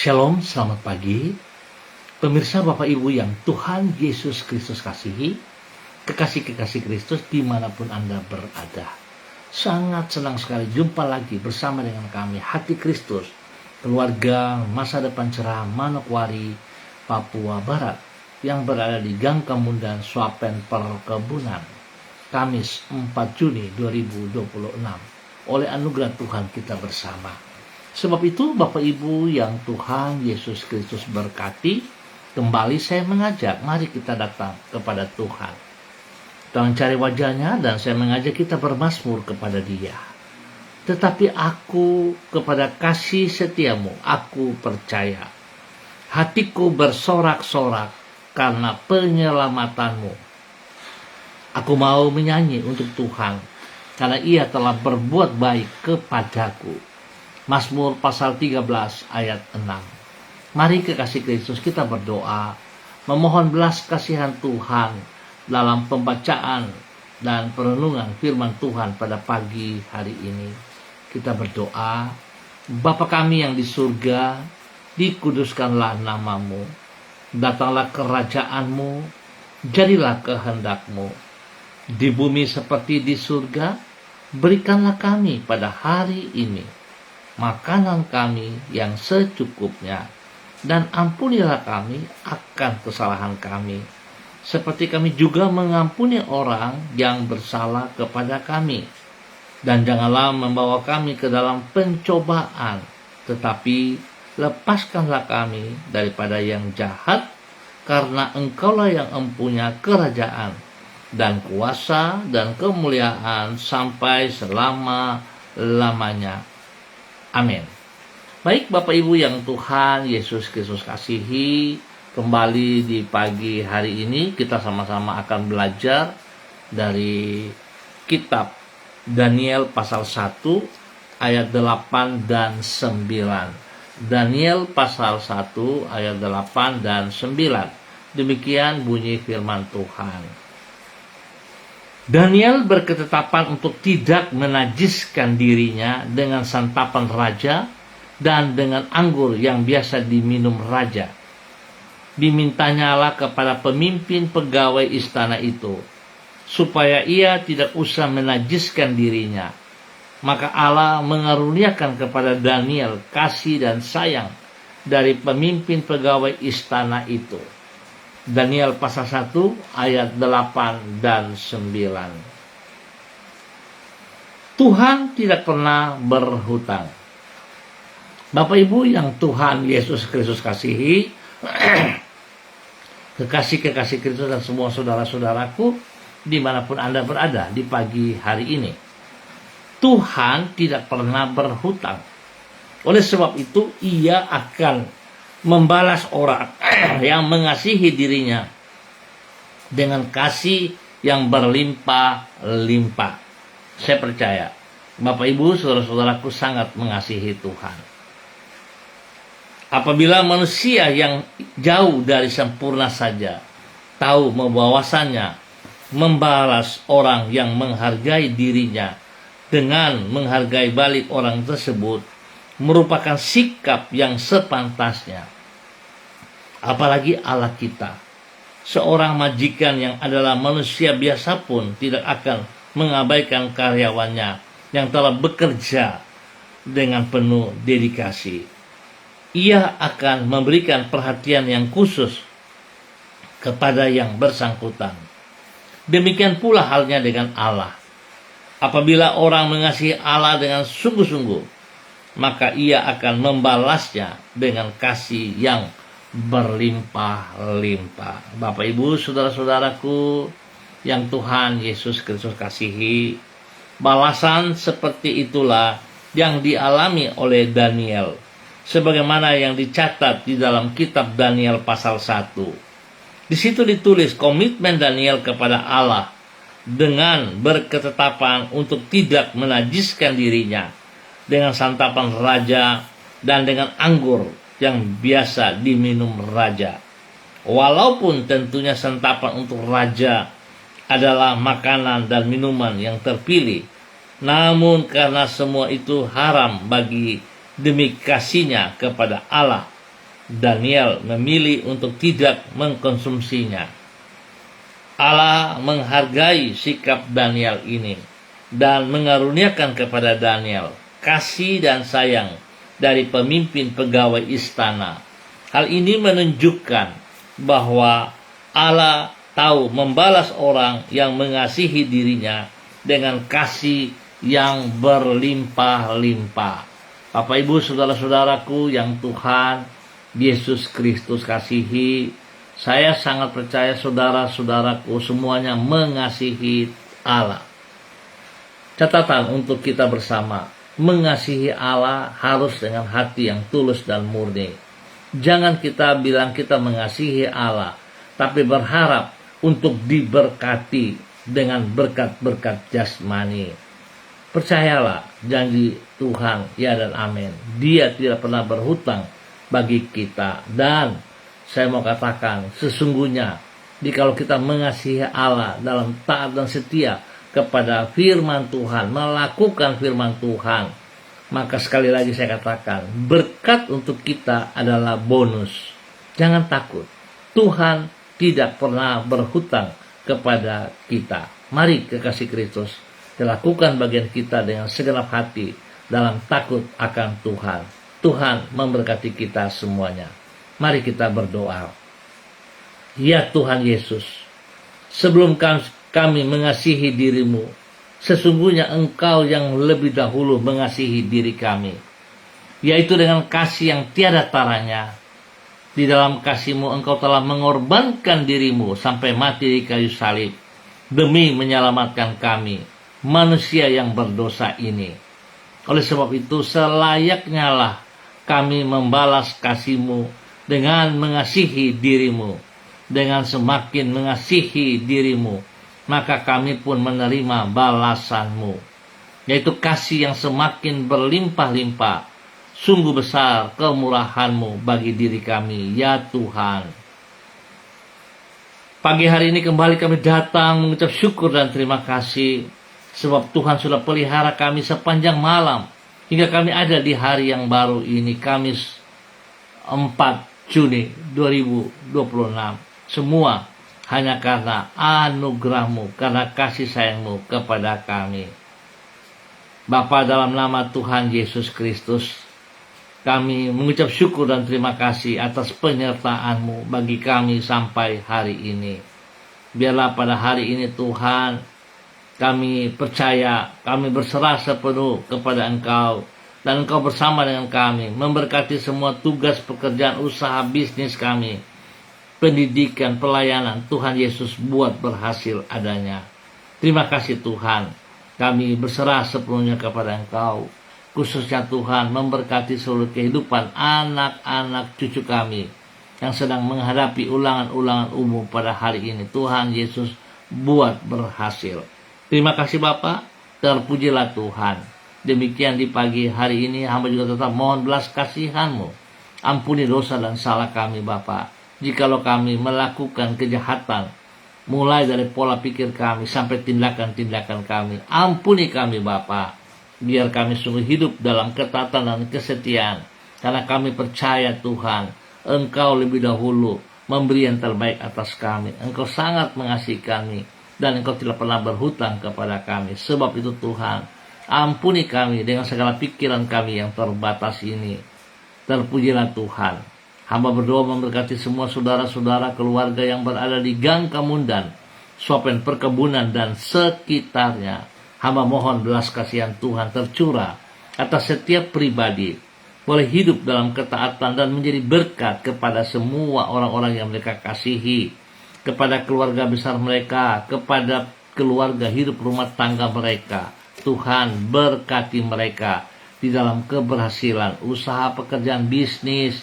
Shalom, selamat pagi. Pemirsa Bapak Ibu yang Tuhan Yesus Kristus kasihi, kekasih-kekasih Kristus dimanapun Anda berada. Sangat senang sekali jumpa lagi bersama dengan kami, Hati Kristus, keluarga Masa Depan Cerah Manokwari, Papua Barat, yang berada di Gang Kemundan, Swapen Perkebunan, Kamis 4 Juni 2026. Oleh anugerah Tuhan kita bersama. Sebab itu Bapak Ibu yang Tuhan Yesus Kristus berkati, kembali saya mengajak, mari kita datang kepada Tuhan. Kita mencari wajahnya dan saya mengajak kita bermazmur kepada Dia. Tetapi aku kepada kasih setiamu, aku percaya. Hatiku bersorak-sorak karena penyelamatanmu. Aku mau menyanyi untuk Tuhan, karena Ia telah berbuat baik kepadaku. Mazmur pasal 13 ayat 6. Mari kekasih Kristus kita berdoa, memohon belas kasihan Tuhan dalam pembacaan dan perenungan firman Tuhan pada pagi hari ini. Kita berdoa, Bapa kami yang di surga, dikuduskanlah namamu, datanglah kerajaanmu, jadilah kehendakmu, di bumi seperti di surga. Berikanlah kami pada hari ini makanan kami yang secukupnya, dan ampunilah kami akan kesalahan kami, seperti kami juga mengampuni orang yang bersalah kepada kami. Dan janganlah membawa kami ke dalam pencobaan, tetapi lepaskanlah kami daripada yang jahat, karena Engkaulah yang empunya kerajaan dan kuasa dan kemuliaan sampai selama-lamanya. Amin. Baik Bapak Ibu yang Tuhan Yesus Kristus kasihi, kembali di pagi hari ini kita sama-sama akan belajar dari kitab Daniel pasal 1 ayat 8 dan 9. Daniel pasal 1 ayat 8 dan 9. Demikian bunyi firman Tuhan. Daniel berketetapan untuk tidak menajiskan dirinya dengan santapan raja dan dengan anggur yang biasa diminum raja. Dimintanyalah kepada pemimpin pegawai istana itu, supaya ia tidak usah menajiskan dirinya. Maka Allah mengaruniakan kepada Daniel kasih dan sayang dari pemimpin pegawai istana itu. Daniel pasal 1 ayat 8 dan 9. Tuhan tidak pernah berhutang. Bapak Ibu yang Tuhan Yesus Kristus kasihi, kekasih-kekasih Kristus dan semua saudara-saudaraku dimanapun Anda berada di pagi hari ini, Tuhan tidak pernah berhutang. Oleh sebab itu Ia akan membalas orang yang mengasihi dirinya dengan kasih yang berlimpah-limpah. Saya percaya Bapak Ibu saudara-saudaraku sangat mengasihi Tuhan. Apabila manusia yang jauh dari sempurna saja tahu bahwasannya membalas orang yang menghargai dirinya dengan menghargai balik orang tersebut merupakan sikap yang sepantasnya. Apalagi Allah kita, seorang majikan yang adalah manusia biasa pun tidak akan mengabaikan karyawannya yang telah bekerja dengan penuh dedikasi. Ia akan memberikan perhatian yang khusus kepada yang bersangkutan. Demikian pula halnya dengan Allah. Apabila orang mengasihi Allah dengan sungguh-sungguh, maka Ia akan membalasnya dengan kasih yang berlimpah-limpah. Bapak Ibu saudara-saudaraku yang Tuhan Yesus Kristus kasihi, balasan seperti itulah yang dialami oleh Daniel, sebagaimana yang dicatat di dalam kitab Daniel pasal 1. Di situ ditulis komitmen Daniel kepada Allah dengan berketetapan untuk tidak menajiskan dirinya dengan santapan raja dan dengan anggur yang biasa diminum raja. Walaupun tentunya santapan untuk raja adalah makanan dan minuman yang terpilih, namun karena semua itu haram bagi demi kasihnya kepada Allah, Daniel memilih untuk tidak mengkonsumsinya. Allah menghargai sikap Daniel ini dan mengaruniakan kepada Daniel kasih dan sayang dari pemimpin pegawai istana. Hal ini menunjukkan bahwa Allah tahu membalas orang yang mengasihi dirinya dengan kasih yang berlimpah-limpah. Bapak Ibu saudara-saudaraku yang Tuhan Yesus Kristus kasihi, saya sangat percaya saudara-saudaraku semuanya mengasihi Allah. Catatan untuk kita bersama, mengasihi Allah harus dengan hati yang tulus dan murni. Jangan kita bilang kita mengasihi Allah, tapi berharap untuk diberkati dengan berkat-berkat jasmani. Percayalah janji Tuhan, ya dan amin. Dia tidak pernah berhutang bagi kita. Dan saya mau katakan, sesungguhnya jikalau kita mengasihi Allah dalam taat dan setia kepada firman Tuhan, melakukan firman Tuhan, maka sekali lagi saya katakan, berkat untuk kita adalah bonus. Jangan takut, Tuhan tidak pernah berhutang kepada kita. Mari kekasih Kristus, lakukan bagian kita dengan segenap hati dalam takut akan Tuhan. Tuhan memberkati kita semuanya. Mari kita berdoa. Ya Tuhan Yesus, sebelum kami mengasihi dirimu, sesungguhnya Engkau yang lebih dahulu mengasihi diri kami, yaitu dengan kasih yang tiada taranya. Di dalam kasih-Mu Engkau telah mengorbankan dirimu sampai mati di kayu salib demi menyelamatkan kami, manusia yang berdosa ini. Oleh sebab itu selayaknya lah kami membalas kasih-Mu dengan mengasihi dirimu. Dengan semakin mengasihi dirimu, maka kami pun menerima balasan-Mu, yaitu kasih yang semakin berlimpah-limpah. Sungguh besar kemurahan-Mu bagi diri kami, ya Tuhan. Pagi hari ini kembali kami datang mengucap syukur dan terima kasih, sebab Tuhan sudah pelihara kami sepanjang malam, hingga kami ada di hari yang baru ini, Kamis 4 Juni 2026. Semua hanya karena anugerah-Mu, karena kasih sayang-Mu kepada kami. Bapa, dalam nama Tuhan Yesus Kristus, kami mengucap syukur dan terima kasih atas penyertaan-Mu bagi kami sampai hari ini. Biarlah pada hari ini Tuhan, kami percaya, kami berserah sepenuh kepada Engkau, dan Engkau bersama dengan kami, memberkati semua tugas, pekerjaan, usaha, bisnis kami, pendidikan, pelayanan. Tuhan Yesus buat berhasil adanya. Terima kasih Tuhan, kami berserah sepenuhnya kepada Engkau. Khususnya Tuhan memberkati seluruh kehidupan anak-anak cucu kami yang sedang menghadapi ulangan-ulangan umum pada hari ini. Tuhan Yesus buat berhasil. Terima kasih Bapa, terpujilah Tuhan. Demikian di pagi hari ini hamba juga tetap mohon belas kasihan-Mu. Ampuni dosa dan salah kami Bapa. Jikalau kami melakukan kejahatan, mulai dari pola pikir kami sampai tindakan-tindakan kami, ampuni kami Bapa. Biar kami sungguh hidup dalam ketaatan dan kesetiaan, karena kami percaya Tuhan, Engkau lebih dahulu memberi yang terbaik atas kami. Engkau sangat mengasihi kami, dan Engkau tidak pernah berhutang kepada kami. Sebab itu Tuhan, ampuni kami dengan segala pikiran kami yang terbatas ini. Terpujilah Tuhan. Hamba berdoa memberkati semua saudara-saudara keluarga yang berada di Gang Kamundan, Sopen Perkebunan dan sekitarnya. Hamba mohon belas kasihan Tuhan tercurah atas setiap pribadi, boleh hidup dalam ketaatan dan menjadi berkat kepada semua orang-orang yang mereka kasihi, kepada keluarga besar mereka, kepada keluarga hidup rumah tangga mereka. Tuhan berkati mereka di dalam keberhasilan, usaha, pekerjaan, bisnis,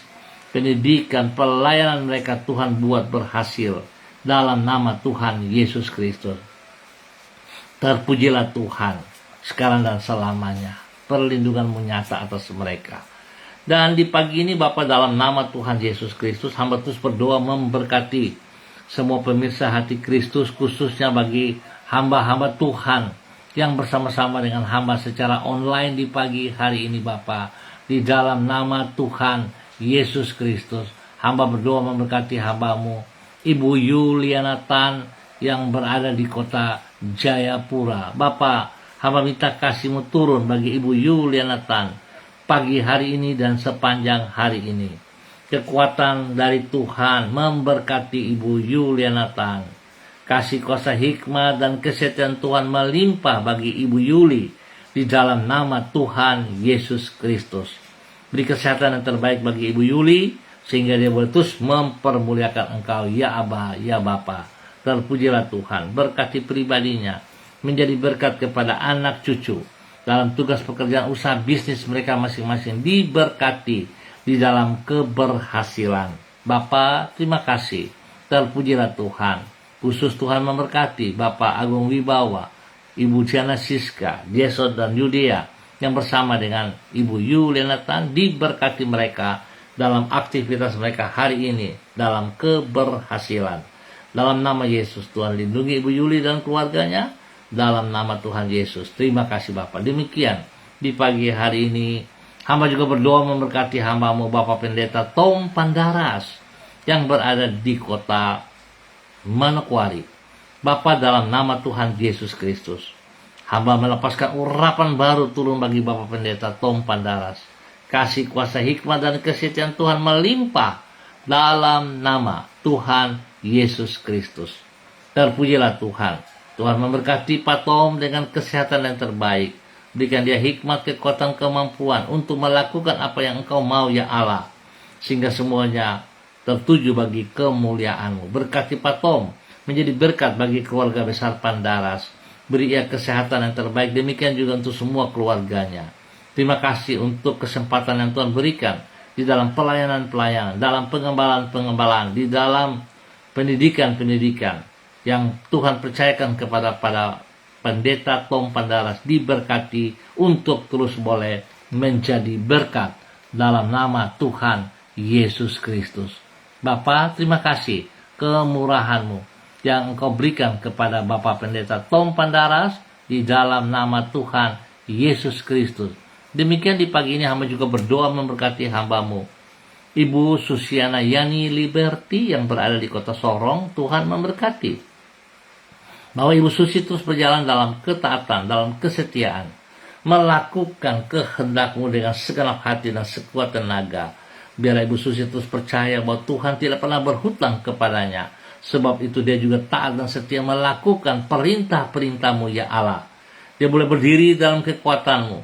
pendidikan, pelayanan mereka. Tuhan buat berhasil dalam nama Tuhan Yesus Kristus. Terpujilah Tuhan sekarang dan selamanya. Perlindungan-Mu nyata atas mereka. Dan di pagi ini Bapa, dalam nama Tuhan Yesus Kristus, hamba terus berdoa memberkati semua pemirsa Hati Kristus, khususnya bagi hamba-hamba Tuhan yang bersama-sama dengan hamba secara online di pagi hari ini Bapa. Di dalam nama Tuhan Yesus Kristus, Hamba berdoa memberkati hambamu Ibu Yuliana Tan yang berada di kota Jayapura. Bapa, hamba minta kasih-Mu turun bagi Ibu Yuliana Tan pagi hari ini dan sepanjang hari ini. Kekuatan dari Tuhan memberkati Ibu Yuliana Tan. Kasih kuasa hikmat dan kesetiaan Tuhan melimpah bagi Ibu Yuli di dalam nama Tuhan Yesus Kristus. Beri kesehatan yang terbaik bagi Ibu Yuli sehingga dia boleh terus mempermuliakan Engkau, ya Aba, ya Bapa. Terpujilah Tuhan, berkati pribadinya, menjadi berkat kepada anak cucu dalam tugas pekerjaan usaha bisnis mereka masing-masing, diberkati di dalam keberhasilan. Bapa, terima kasih. Terpujilah Tuhan. Khusus Tuhan memberkati Bapak Agung Wibawa, Ibu Diana Siska, Jason dan Yudea yang bersama dengan Ibu Yuliana Tan, diberkati mereka dalam aktivitas mereka hari ini dalam keberhasilan. Dalam nama Yesus, Tuhan lindungi Ibu Yuli dan keluarganya. Dalam nama Tuhan Yesus, terima kasih Bapak. Demikian di pagi hari ini, hamba juga berdoa memberkati hambamu Bapak Pendeta Tom Pandaras yang berada di kota Manokwari. Bapak, dalam nama Tuhan Yesus Kristus, hamba melepaskan urapan baru turun bagi Bapak Pendeta Tom Pandaras. Kasih kuasa hikmat dan kesetiaan Tuhan melimpah dalam nama Tuhan Yesus Kristus. Terpujilah Tuhan. Tuhan memberkati Pak Tom dengan kesehatan yang terbaik. Berikan dia hikmat, kekuatan, kemampuan untuk melakukan apa yang Engkau mau, ya Allah, sehingga semuanya tertuju bagi kemuliaan-Mu. Berkati Pak Tom menjadi berkat bagi keluarga besar Pandaras. Beri ia kesehatan yang terbaik, demikian juga untuk semua keluarganya. Terima kasih untuk kesempatan yang Tuhan berikan di dalam pelayanan-pelayanan, dalam pengembalaan-pengembalaan, di dalam pendidikan-pendidikan yang Tuhan percayakan kepada Pendeta Tom Pandaras. Diberkati untuk terus boleh menjadi berkat dalam nama Tuhan Yesus Kristus. Bapa, terima kasih kemurahan-Mu yang Engkau berikan kepada Bapak Pendeta Tom Pandaras di dalam nama Tuhan Yesus Kristus. Demikian di pagi ini hamba juga berdoa memberkati hambamu Ibu Susiana Yani Liberty yang berada di kota Sorong. Tuhan memberkati bahwa Ibu Susi terus berjalan dalam ketaatan, dalam kesetiaan, melakukan kehendak-Mu dengan segenap hati dan sekuat tenaga. Biarlah Ibu Susi terus percaya bahwa Tuhan tidak pernah berhutang kepadanya. Sebab itu dia juga taat dan setia melakukan perintah-perintah-Mu, ya Allah. Dia boleh berdiri dalam kekuatan-Mu,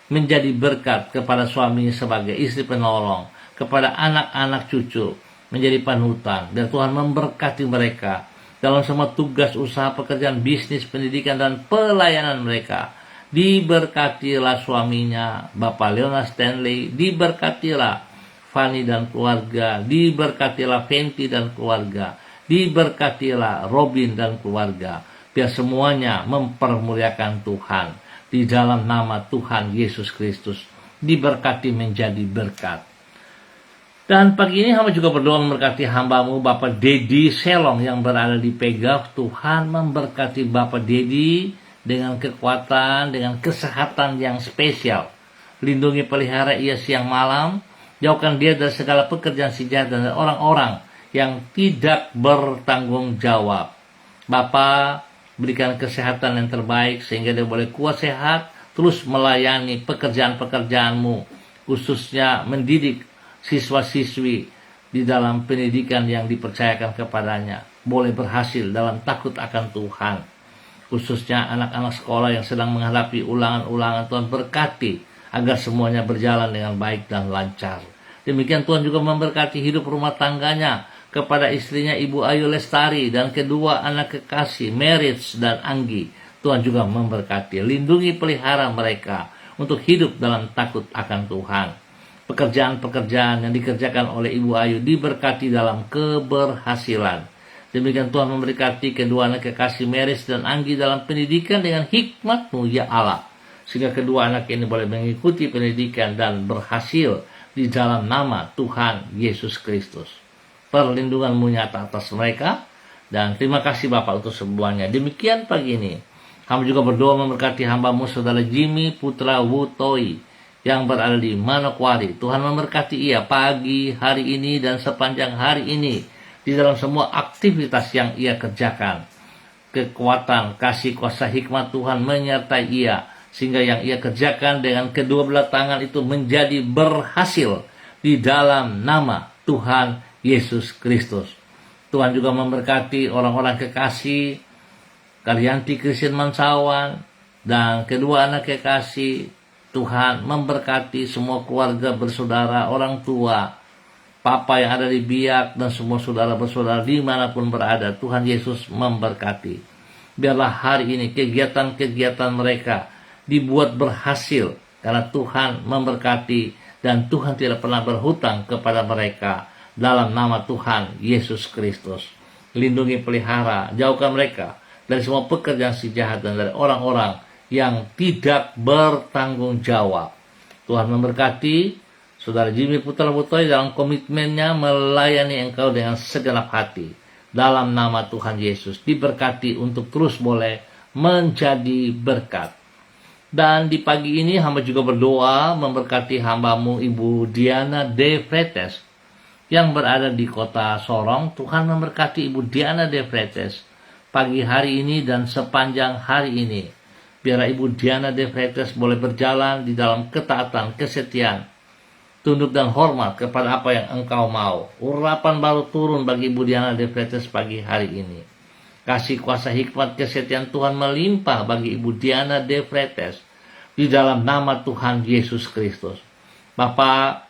menjadi berkat kepada suaminya sebagai istri penolong, kepada anak-anak cucu, menjadi panutan. Dan Tuhan memberkati mereka dalam semua tugas usaha, pekerjaan, bisnis, pendidikan, dan pelayanan mereka. Diberkatilah suaminya, Bapak Leona Stanley, diberkatilah Fanny dan keluarga, diberkatilah Fenty dan keluarga, diberkatilah Robin dan keluarga. Biar semuanya mempermuliakan Tuhan di dalam nama Tuhan Yesus Kristus. Diberkati menjadi berkat. Dan pagi ini hamba juga berdoa memberkati hambamu Bapak Dedi Selong yang berada di Pegaf. Tuhan memberkati Bapak Dedi dengan kekuatan, dengan kesehatan yang spesial. Lindungi, pelihara ia siang malam. Jauhkan dia dari segala pekerjaan si jahat dan orang-orang yang tidak bertanggung jawab. Bapa, berikan kesehatan yang terbaik sehingga dia boleh kuat sehat, terus melayani pekerjaan-pekerjaan-Mu, khususnya mendidik siswa-siswi di dalam pendidikan yang dipercayakan kepadanya, boleh berhasil dalam takut akan Tuhan. Khususnya anak-anak sekolah yang sedang menghadapi ulangan-ulangan, Tuhan berkati agar semuanya berjalan dengan baik dan lancar. Demikian Tuhan juga memberkati hidup rumah tangganya kepada istrinya Ibu Ayu Lestari dan kedua anak kekasih Merits dan Anggi. Tuhan juga memberkati, lindungi, pelihara mereka untuk hidup dalam takut akan Tuhan. Pekerjaan-pekerjaan yang dikerjakan oleh Ibu Ayu diberkati dalam keberhasilan. Demikian Tuhan memberkati kedua anak kekasih Meris dan Anggi dalam pendidikan dengan hikmat-Mu, ya Allah, sehingga kedua anak ini boleh mengikuti pendidikan dan berhasil di dalam nama Tuhan Yesus Kristus. Perlindungan-Mu nyata atas mereka, dan terima kasih Bapak untuk semuanya. Demikian pagi ini hamba juga berdoa memberkati hamba-Mu Saudara Jimmy Putra Wutoi yang berada di Manokwari. Tuhan memberkati ia pagi hari ini dan sepanjang hari ini di dalam semua aktivitas yang ia kerjakan. Kekuatan, kasih, kuasa, hikmat Tuhan menyertai ia, sehingga yang ia kerjakan dengan kedua belah tangan itu menjadi berhasil di dalam nama Tuhan Yesus Kristus. Tuhan juga memberkati orang-orang kekasih Karyanti Christian Mansawan dan kedua anak kekasih. Tuhan memberkati semua keluarga bersaudara, orang tua, Papa yang ada di Biak, dan semua saudara bersaudara dimanapun berada. Tuhan Yesus memberkati. Biarlah hari ini kegiatan-kegiatan mereka dibuat berhasil, karena Tuhan memberkati dan Tuhan tidak pernah berhutang kepada mereka. Dalam nama Tuhan Yesus Kristus, lindungi, pelihara, jauhkan mereka dari semua pekerjaan si jahat dan dari orang-orang yang tidak bertanggung jawab. Tuhan memberkati Saudara Jimmy Putra Butoy dalam komitmennya melayani Engkau dengan segenap hati. Dalam nama Tuhan Yesus, diberkati untuk terus boleh menjadi berkat. Dan di pagi ini hamba juga berdoa memberkati hambamu Ibu Diana De Fretes yang berada di kota Sorong. Tuhan memberkati Ibu Diana De Fretes pagi hari ini dan sepanjang hari ini. Biar Ibu Diana De Fretes boleh berjalan di dalam ketaatan, kesetiaan, tunduk dan hormat kepada apa yang Engkau mau. Urapan baru turun bagi Ibu Diana De Fretes pagi hari ini. Kasih, kuasa, hikmat, kesetiaan Tuhan melimpah bagi Ibu Diana De Fretes di dalam nama Tuhan Yesus Kristus. Bapa,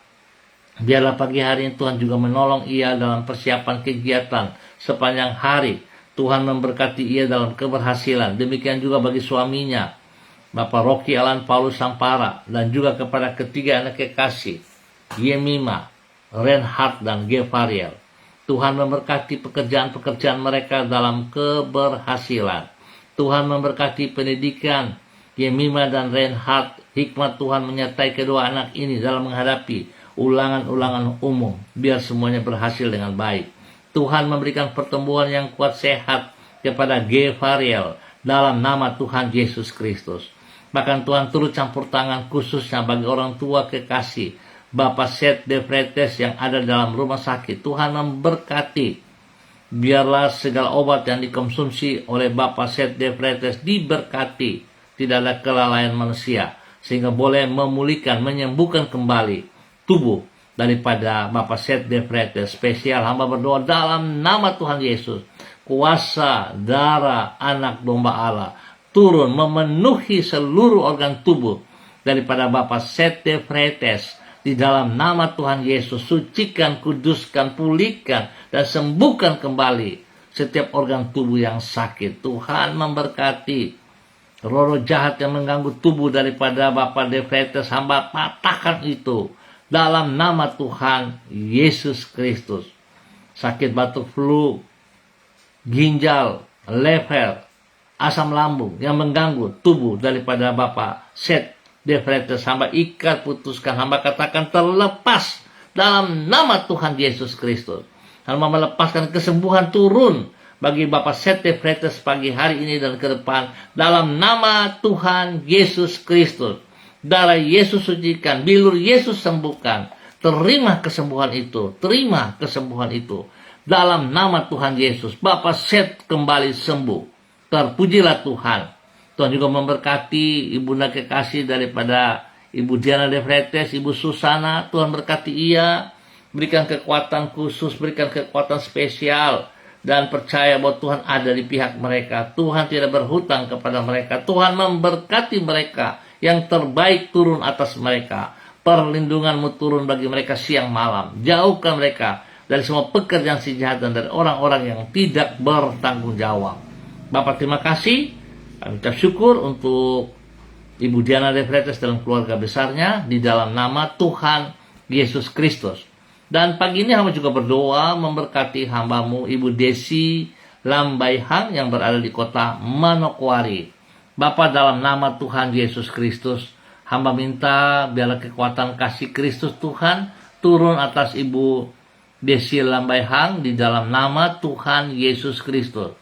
biarlah pagi hari ini Tuhan juga menolong ia dalam persiapan kegiatan sepanjang hari. Tuhan memberkati ia dalam keberhasilan. Demikian juga bagi suaminya, Bapak Rocky Alan Paulus Sampara, dan juga kepada ketiga anak kekasih, Yemima, Reinhard, dan Gevariel. Tuhan memberkati pekerjaan-pekerjaan mereka dalam keberhasilan. Tuhan memberkati pendidikan Yemima dan Reinhard. Hikmat Tuhan menyertai kedua anak ini dalam menghadapi ulangan-ulangan umum. Biar semuanya berhasil dengan baik. Tuhan memberikan pertumbuhan yang kuat sehat kepada Gevariel dalam nama Tuhan Yesus Kristus. Bahkan Tuhan turut campur tangan khususnya bagi orang tua kekasih Bapak Seth De Fretes yang ada dalam rumah sakit. Tuhan memberkati. Biarlah segala obat yang dikonsumsi oleh Bapak Seth De Fretes diberkati. Tidak ada kelalaian manusia, sehingga boleh memulihkan, menyembuhkan kembali tubuh daripada Bapak Seth De Fretes. Spesial hamba berdoa dalam nama Tuhan Yesus. Kuasa darah anak domba Allah turun memenuhi seluruh organ tubuh daripada Bapak Seth De Fretes. Di dalam nama Tuhan Yesus, sucikan, kuduskan, pulihkan, dan sembuhkan kembali setiap organ tubuh yang sakit. Tuhan memberkati. Roh jahat yang mengganggu tubuh daripada Bapak De Fretes, hamba patahkan itu dalam nama Tuhan Yesus Kristus. Sakit batuk flu, ginjal, lever, asam lambung yang mengganggu tubuh daripada Bapak Seth De Fretes, hamba ikat, putuskan, hamba katakan terlepas dalam nama Tuhan Yesus Kristus. Hamba melepaskan kesembuhan turun bagi Bapak Seth De Fretes pagi hari ini dan ke depan dalam nama Tuhan Yesus Kristus. Darah Yesus sucikan, bilur Yesus sembuhkan. Terima kesembuhan itu, terima kesembuhan itu dalam nama Tuhan Yesus. Bapak Seth kembali sembuh. Terpujilah Tuhan. Tuhan juga memberkati ibunda kekasih daripada Ibu Diana De Fretes, Ibu Susana. Tuhan berkati ia, berikan kekuatan khusus, berikan kekuatan spesial, dan percaya bahwa Tuhan ada di pihak mereka. Tuhan tidak berhutang kepada mereka. Tuhan memberkati mereka. Yang terbaik turun atas mereka. Perlindunganmu turun bagi mereka siang malam. Jauhkan mereka dari semua pekerjaan si jahat dan dari orang-orang yang tidak bertanggung jawab. Bapak, terima kasih. Kami ucap syukur untuk Ibu Diana De Fretes dalam keluarga besarnya di dalam nama Tuhan Yesus Kristus. Dan pagi ini hamba juga berdoa memberkati hambamu Ibu Desi Lambaihang yang berada di kota Manokwari. Bapa, dalam nama Tuhan Yesus Kristus, hamba minta biarlah kekuatan kasih Kristus Tuhan turun atas Ibu Desi Lambaihang di dalam nama Tuhan Yesus Kristus.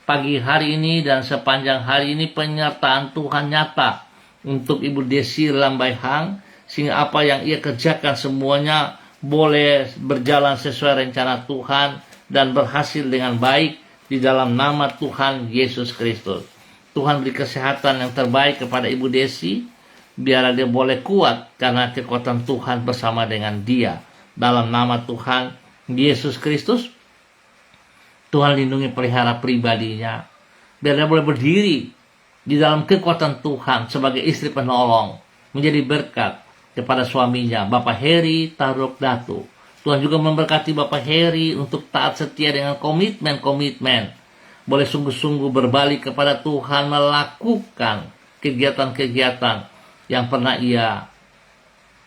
Pagi hari ini dan sepanjang hari ini penyertaan Tuhan nyata untuk Ibu Desi Lambaihang sehingga apa yang ia kerjakan semuanya boleh berjalan sesuai rencana Tuhan dan berhasil dengan baik di dalam nama Tuhan Yesus Kristus. Tuhan beri kesehatan yang terbaik kepada Ibu Desi, biarlah dia boleh kuat karena kekuatan Tuhan bersama dengan dia. Dalam nama Tuhan Yesus Kristus, Tuhan lindungi pelihara pribadinya, biar dia boleh berdiri di dalam kekuatan Tuhan sebagai istri penolong, menjadi berkat kepada suaminya, Bapak Heri Taruk Datu. Tuhan juga memberkati Bapak Heri untuk taat setia dengan komitmen-komitmen. Boleh sungguh-sungguh berbalik kepada Tuhan, melakukan kegiatan-kegiatan yang pernah ia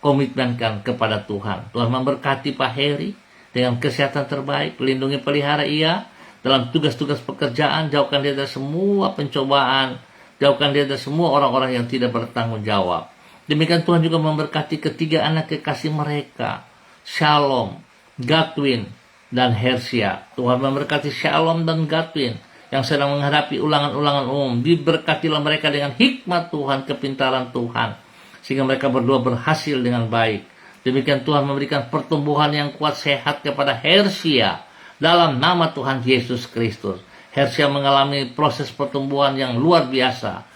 komitmenkan kepada Tuhan. Tuhan memberkati Pak Heri dengan kesehatan terbaik, lindungi pelihara ia dalam tugas-tugas pekerjaan, jauhkan dia dari semua pencobaan, jauhkan dia dari semua orang-orang yang tidak bertanggung jawab. Demikian Tuhan juga memberkati ketiga anak kekasih mereka, Shalom, Gatwin, dan Hersia. Tuhan memberkati Shalom dan Gatwin yang sedang menghadapi ulangan-ulangan umum. Diberkatilah mereka dengan hikmat Tuhan, kepintaran Tuhan, sehingga mereka berdua berhasil dengan baik. Demikian Tuhan memberikan pertumbuhan yang kuat sehat kepada Hersia dalam nama Tuhan Yesus Kristus. Hersia mengalami proses pertumbuhan yang luar biasa.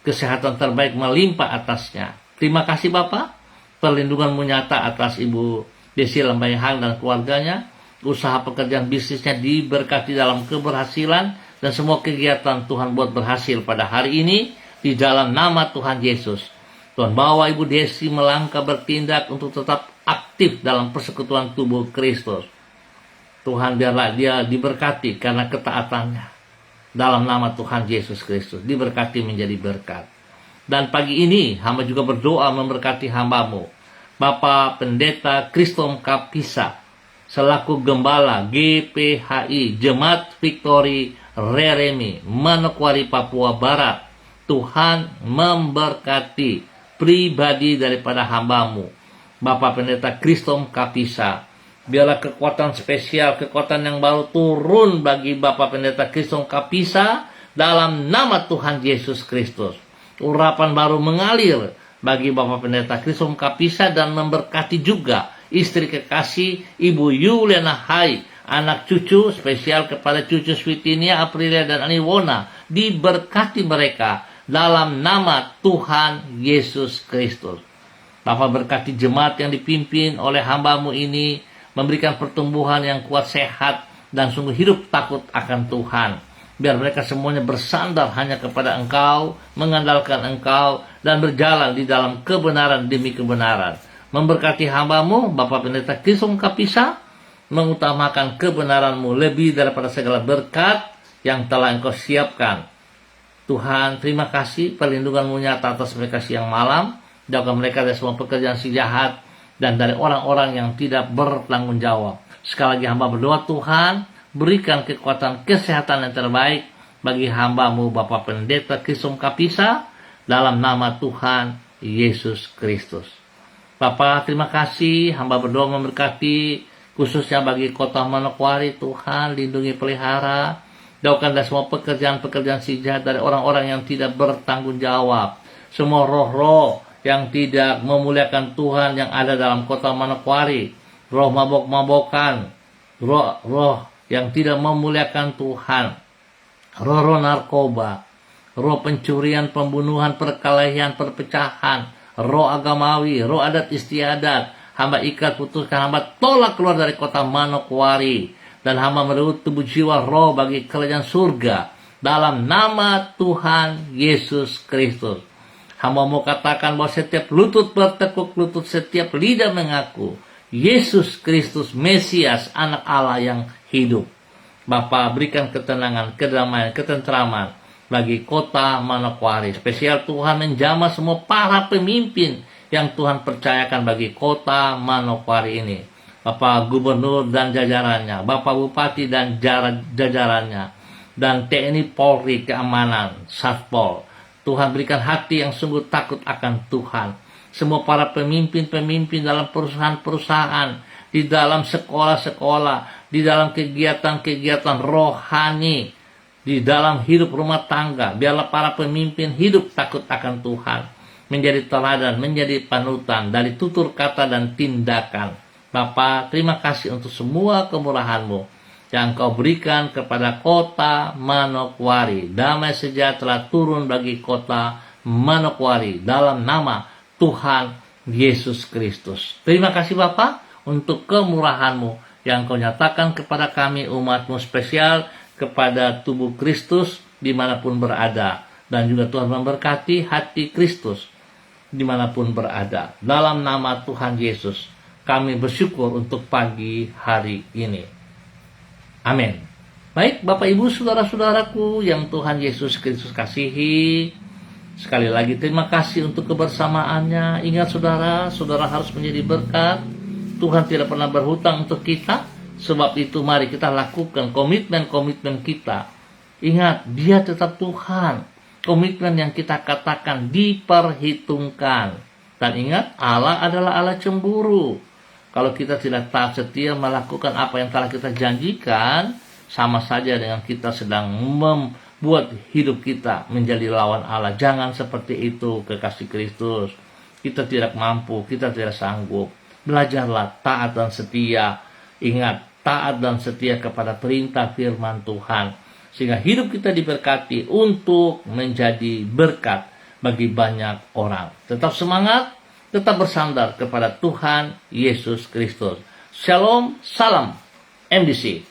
Kesehatan terbaik melimpah atasnya. Terima kasih Bapak, perlindunganmu nyata atas Ibu Desi Lambayhang dan keluarganya. Usaha pekerjaan bisnisnya diberkati dalam keberhasilan, dan semua kegiatan Tuhan buat berhasil pada hari ini di dalam nama Tuhan Yesus. Tuhan bawa Ibu Desi melangkah bertindak untuk tetap aktif dalam persekutuan tubuh Kristus. Tuhan biarlah dia diberkati karena ketaatannya. Dalam nama Tuhan Yesus Kristus, diberkati menjadi berkat. Dan pagi ini hamba juga berdoa memberkati hambamu, Bapak Pendeta Kristom Kapisa, selaku Gembala GPHI Jemaat Victory Reremi, Manokwari, Papua Barat. Tuhan memberkati pribadi daripada hambamu, Bapak Pendeta Kristom Kapisa. Biarlah kekuatan spesial, kekuatan yang baru turun bagi Bapak Pendeta Kristom Kapisa dalam nama Tuhan Yesus Kristus. Urapan baru mengalir bagi Bapak Pendeta Kristom Kapisa dan memberkati juga istri kekasih Ibu Yuliana Hai, anak cucu spesial kepada cucu Switinia, Aprilia, dan Aniwona. Diberkati mereka dalam nama Tuhan Yesus Kristus. Bapak berkati jemaat yang dipimpin oleh hambamu ini, memberikan pertumbuhan yang kuat, sehat, dan sungguh hidup takut akan Tuhan. Biar mereka semuanya bersandar hanya kepada Engkau, mengandalkan Engkau, dan berjalan di dalam kebenaran demi kebenaran. Memberkati hambamu, Bapak Pendeta Kristom Kapisa, mengutamakan kebenaran-Mu lebih daripada segala berkat yang telah Engkau siapkan. Tuhan, terima kasih perlindungan-Mu nyata atas mereka siang malam. Jauhkan mereka dari semua pekerjaan si jahat dan dari orang-orang yang tidak bertanggung jawab. Sekali lagi hamba berdoa, Tuhan, berikan kekuatan kesehatan yang terbaik bagi hamba-Mu Bapak Pendeta Kristom Kapisa dalam nama Tuhan Yesus Kristus. Bapak, terima kasih, hamba berdoa memberkati khususnya bagi kota Manokwari. Tuhan, lindungi pelihara, jauhkan dari semua pekerjaan-pekerjaan si jahat, dari orang-orang yang tidak bertanggung jawab. Semua roh-roh yang tidak memuliakan Tuhan yang ada dalam kota Manokwari, roh mabok-mabokan, roh yang tidak memuliakan Tuhan, roh narkoba, roh pencurian, pembunuhan, perkelahian, perpecahan, roh agamawi, roh adat istiadat, hamba ikat, putuskan, hamba tolak keluar dari kota Manokwari, dan hamba merebut tubuh jiwa roh bagi kerajaan surga dalam nama Tuhan Yesus Kristus. Hamba mau katakan bahwa setiap lutut bertekuk lutut, setiap lidah mengaku Yesus Kristus Mesias, anak Allah yang hidup. Bapa, berikan ketenangan, kedamaian, ketentraman bagi kota Manokwari. Spesial Tuhan menjamah semua para pemimpin yang Tuhan percayakan bagi kota Manokwari ini. Bapak Gubernur dan jajarannya, Bapak Bupati dan jajarannya, dan TNI Polri Keamanan, Satpol. Tuhan berikan hati yang sungguh takut akan Tuhan. Semua para pemimpin-pemimpin dalam perusahaan-perusahaan, di dalam sekolah-sekolah, di dalam kegiatan-kegiatan rohani, di dalam hidup rumah tangga. Biarlah para pemimpin hidup takut akan Tuhan. menjadi teladan, menjadi panutan dari tutur kata dan tindakan. Bapa, terima kasih untuk semua kemurahan-Mu yang Kau berikan kepada kota Manokwari. Damai sejahtera turun bagi kota Manokwari dalam nama Tuhan Yesus Kristus. Terima kasih Bapa untuk kemurahan-Mu yang Kau nyatakan kepada kami umat-Mu spesial, kepada tubuh Kristus dimanapun berada. Dan juga Tuhan memberkati hati Kristus dimanapun berada. Dalam nama Tuhan Yesus, kami bersyukur untuk pagi hari ini. Amin. Baik, Bapak Ibu saudara-saudaraku yang Tuhan Yesus Kristus kasihi, sekali lagi terima kasih untuk kebersamaannya. Ingat saudara, saudara harus menjadi berkat. Tuhan tidak pernah berhutang untuk kita. Sebab itu mari kita lakukan komitmen-komitmen kita. Ingat, Dia tetap Tuhan. Komitmen yang kita katakan diperhitungkan. Dan ingat, Allah adalah Allah cemburu. Kalau kita tidak taat setia melakukan apa yang telah kita janjikan, sama saja dengan kita sedang membuat hidup kita menjadi lawan Allah. Jangan seperti itu, kekasih Kristus. Kita tidak mampu, kita tidak sanggup. Belajarlah taat dan setia. Ingat, taat dan setia kepada perintah firman Tuhan. Sehingga hidup kita diberkati untuk menjadi berkat bagi banyak orang. Tetap semangat, tetap bersandar kepada Tuhan Yesus Kristus. Shalom, salam MDC.